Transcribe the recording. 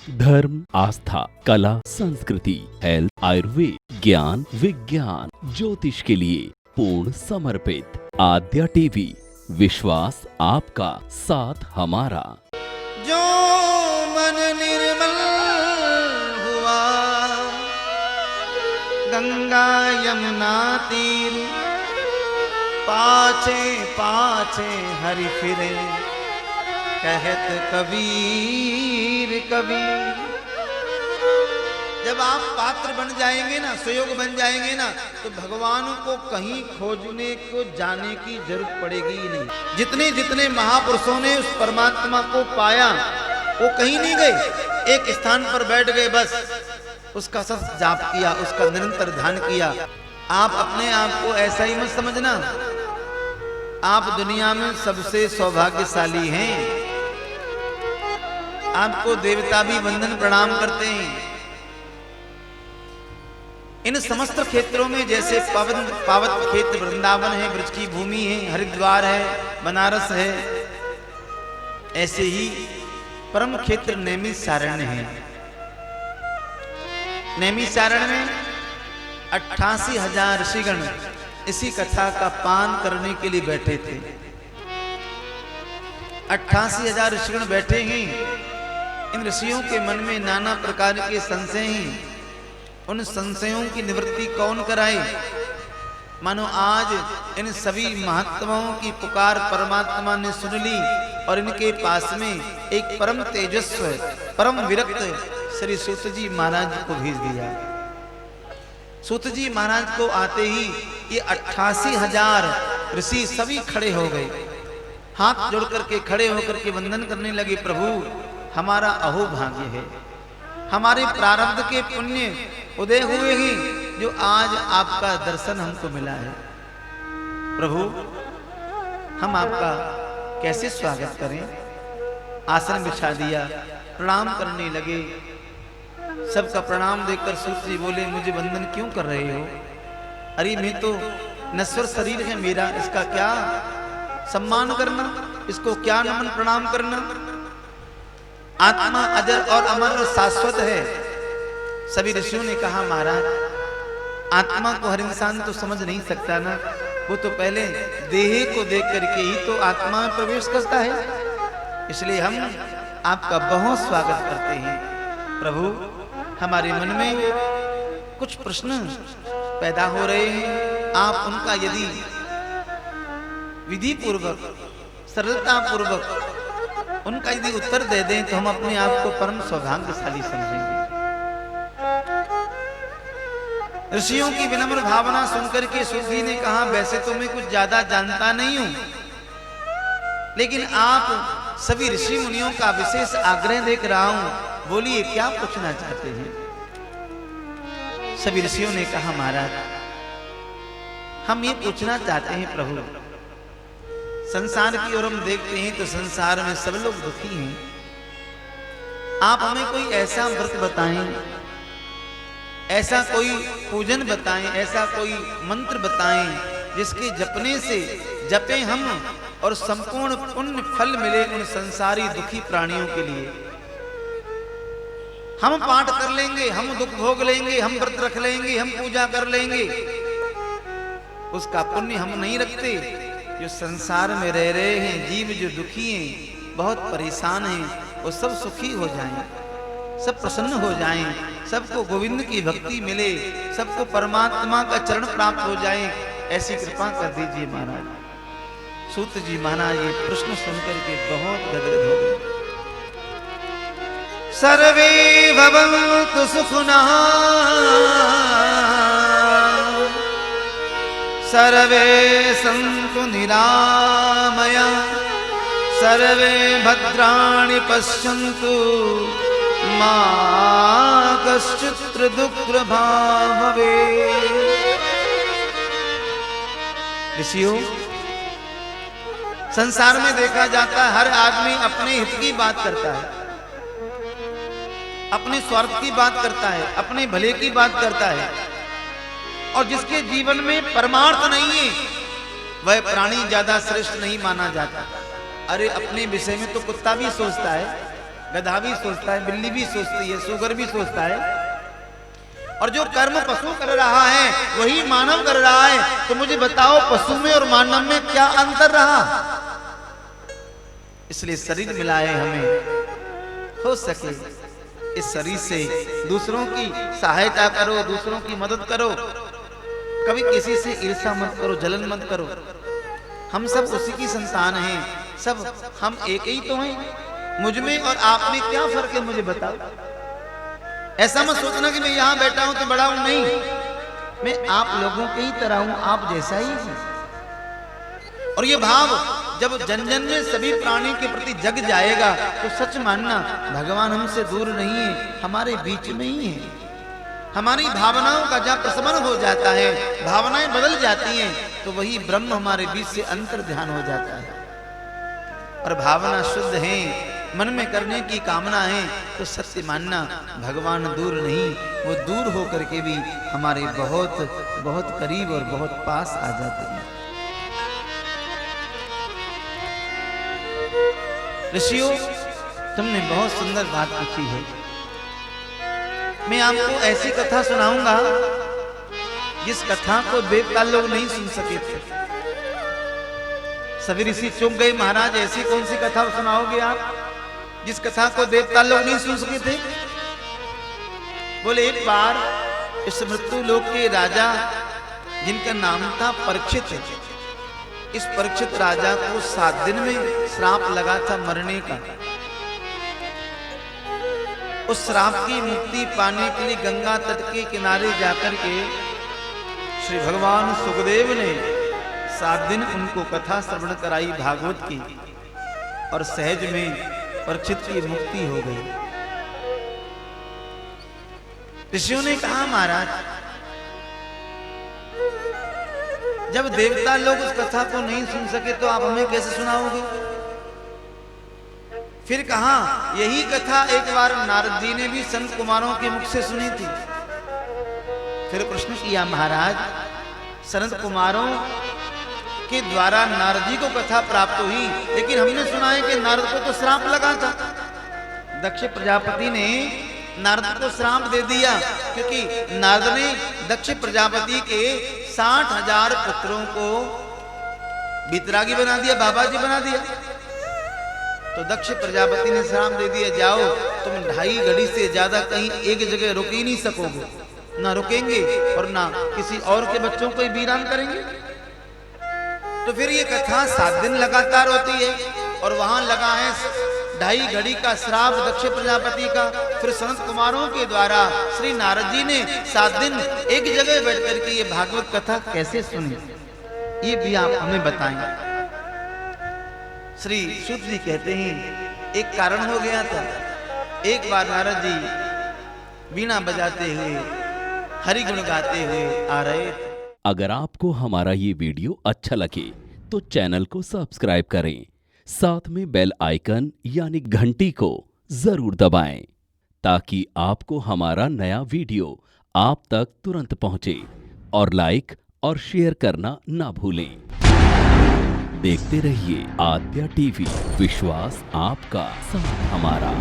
धर्म, आस्था, कला, संस्कृति, हेल्थ, आयुर्वेद, ज्ञान, विज्ञान, ज्योतिष के लिए पूर्ण समर्पित। आद्या टीवी, विश्वास आपका, साथ हमारा। जो मन निर्मल हुआ, गंगा यमुना तीर, पाछे पाछे हरि फिरे, कहत कबीर कबीर। जब आप पात्र बन जाएंगे ना, सुयोग बन जाएंगे ना, तो भगवान को कहीं खोजने को जाने की जरूरत पड़ेगी ही नहीं। जितने जितने महापुरुषों ने उस परमात्मा को पाया, वो कहीं नहीं गए, एक स्थान पर बैठ गए, बस उसका सब जाप किया, उसका निरंतर ध्यान किया। आप अपने आप को ऐसा ही मत समझना, आप दुनिया में सबसे सौभाग्यशाली हैं। आपको देवता भी वंदन प्रणाम करते हैं। इन समस्त क्षेत्रों में जैसे पावन क्षेत्र वृंदावन है, ब्रज की भूमि है, हरिद्वार है, बनारस है, ऐसे ही परम क्षेत्र नैमिषारण्य है। नैमिषारण्य में 88,000 ऋषिगण इसी कथा का पान करने के लिए बैठे थे। 88,000 ऋषिगण बैठे हैं। इन ऋषियों के मन में नाना प्रकार के संशय हैं। उन संशयों की निवृत्ति कौन कराए? मानो आज इन सभी महात्माओं की पुकार परमात्मा ने सुन ली और इनके पास में एक परम तेजस्वी, परम विरक्त श्री सूत जी महाराज को भेज दिया। सूत जी महाराज को आते ही ये 88,000 ऋषि सभी खड़े हो गए, हाथ जोड़ करके खड़े होकर के वंदन करने लगे। प्रभु, हमारा अहो भाग्य है, हमारे प्रारब्ध के पुण्य उदय हुए हैं जो आज आपका दर्शन हमको मिला है। प्रभु, हम आपका कैसे स्वागत करें? आसन बिछा दिया, प्रणाम करने लगे। सबका प्रणाम देखकर सूत जी बोले, मुझे वंदन क्यों कर रहे हो? अरे मैं तो नश्वर शरीर है मेरा, इसका क्या सम्मान करना, इसको क्या नमन प्रणाम करना? आत्मा अजर और अमर और शाश्वत है। सभी ऋषियों ने कहा, महाराज, आत्मा को हर इंसान तो समझ नहीं सकता ना, वो तो पहले देह को देख करके ही तो आत्मा में प्रवेश करता है। इसलिए हम आपका बहुत स्वागत करते हैं। प्रभु, हमारे मन में कुछ प्रश्न पैदा हो रहे हैं, आप उनका यदि विधि पूर्वक, सरलता पूर्वक उनका यदि उत्तर दे दें तो हम अपने आप को परम सौभाग्यशाली समझेंगे। ऋषियों की विनम्र भावना सुनकर के सूत जी ने कहा, वैसे तो मैं कुछ ज्यादा जानता नहीं हूं, लेकिन आप सभी ऋषि मुनियों का विशेष आग्रह देख रहा हूं, बोलिए क्या पूछना चाहते हैं? सभी ऋषियों ने कहा, महाराज, हम ये पूछना चाहते हैं प्रभु, संसार की ओर हम देखते हैं तो संसार में सब लोग दुखी हैं। आप हमें कोई ऐसा व्रत बताएं, ऐसा कोई पूजन बताएं, ऐसा कोई मंत्र बताएं जिसके जपने से जपे हम और संपूर्ण पुण्य फल मिले उन संसारी दुखी प्राणियों के लिए। हम पाठ कर लेंगे, हम दुख भोग लेंगे, हम व्रत रख लेंगे, हम पूजा कर लेंगे, उसका पुण्य हम नहीं रखते। जो संसार में रह रहे हैं जीव, जो दुखी हैं, बहुत परेशान हैं, वो सब सुखी हो जाएं, सब प्रसन्न हो जाएं, सबको गोविंद की भक्ति मिले, सबको परमात्मा का चरण प्राप्त हो जाए, ऐसी कृपा कर दीजिए महाराज। सूत जी महाराज ये प्रश्न सुनकर के बहुत गदगद हो गए। सर्वे भवन्तु सुखिनः, सर्वे सन्तु निरामया, सर्वे भद्राणि पश्यन्तु, मा कश्चित् दुःखभाग् भवेत्। ऋषियों, संसार में देखा जाता है हर आदमी अपने हित की बात करता है, अपने स्वार्थ की बात करता है, अपने भले की बात करता है, और जिसके जीवन में परमार्थ नहीं है वह प्राणी ज्यादा श्रेष्ठ नहीं माना जाता। अरे अपने विषय में तो कुत्ता भी सोचता है, गधा भी सोचता है, बिल्ली भी सोचती है, सुगर भी सोचता है। और जो कर्म पशु कर रहा है वही मानव कर रहा है। तो मुझे बताओ पशु में और मानव में क्या अंतर रहा? इसलिए शरीर मिला है हमें, हो सके इस शरीर से दूसरों की सहायता करो, दूसरों की मदद करो। कभी किसी से ईर्ष्या मत करो, जलन मत करो। हम सब उसी की संतान हैं, सब हम एक ही तो हैं। मुझ में और आप में क्या फर्क है मुझे बताओ। ऐसा मत सोचना कि मैं यहां बैठा हूं तो बड़ा हूं, नहीं, मैं आप लोगों के ही तरह हूं, आप जैसा ही हूं। और ये भाव जब जन जन में सभी प्राणी के प्रति जग जाएगा तो सच मानना भगवान हमसे दूर नहीं है, हमारे बीच में ही है। हमारी भावनाओं का जब प्रशमन हो जाता है, भावनाएं बदल जाती हैं, तो वही ब्रह्म हमारे बीच से अंतर ध्यान हो जाता है। और भावना शुद्ध है, मन में करने की कामना है, तो सत्य मानना भगवान दूर नहीं, वो दूर होकर के भी हमारे बहुत बहुत करीब और बहुत पास आ जाते हैं। ऋषियों, तुमने बहुत सुंदर बात पूछी है। मैं आपको ऐसी कथा सुनाऊंगा जिस कथा को देवता लोग नहीं सुन सके थे। सभी ऋषि चुप गए, महाराज ऐसी कौन सी कथा सुनाओगे आप जिस कथा को देवता लोग नहीं सुन सके थे? बोले एक बार इस मृत्यु लोक के राजा जिनका नाम था परीक्षित, इस परीक्षित राजा को 7 दिन में श्राप लगा था मरने का। उस श्राप की मुक्ति पाने के लिए गंगा तट के किनारे जाकर के श्री भगवान सुखदेव ने 7 दिन उनको कथा श्रवण कराई भागवत की, और सहज में परीक्षित की मुक्ति हो गई। ऋषियों ने कहा महाराज, जब देवता लोग उस कथा को नहीं सुन सके तो आप हमें कैसे सुनाओगे? फिर कहा यही कथा एक बार नारद जी ने भी संत कुमारों के मुख से सुनी थी। फिर प्रश्न किया महाराज, संत कुमारों के द्वारा नारद जी को कथा प्राप्त हुई, लेकिन हमने सुना है कि नारद को तो श्राप लगा था। दक्ष प्रजापति ने नारद को श्राप दे दिया, क्योंकि नारद ने दक्ष प्रजापति के 60,000 पुत्रों को वितरागी बना दिया, बाबा जी बना दिया। तो दक्ष प्रजापति ने श्राप दे दिया, जाओ तुम 2.5 घड़ी से ज्यादा कहीं एक जगह रुक ही नहीं सकोगे, ना रुकेंगे और ना किसी और के बच्चों को वीरान करेंगे। तो फिर ये कथा 7 दिन लगातार होती है, और वहां लगा है 2.5 घड़ी का श्राप दक्ष प्रजापति का। फिर संत कुमारों के द्वारा श्री नारद जी ने 7 दिन एक जगह बैठ करके ये भागवत कथा कैसे सुनी, ये भी आप हमें बताएं। श्री शुद्ध जी कहते हैं एक कारण हो गया था। एक बार नारद जी वीणा बजाते हुए, हरि गुण गाते हुए आ रहे थे। अगर आपको हमारा ये वीडियो अच्छा लगे तो चैनल को सब्सक्राइब करें, साथ में बेल आइकन यानी घंटी को जरूर दबाएं, ताकि आपको हमारा नया वीडियो आप तक तुरंत पहुंचे। और लाइक और शेयर करना ना भूलें। देखते रहिए आद्या टीवी, विश्वास आपका, साथ हमारा।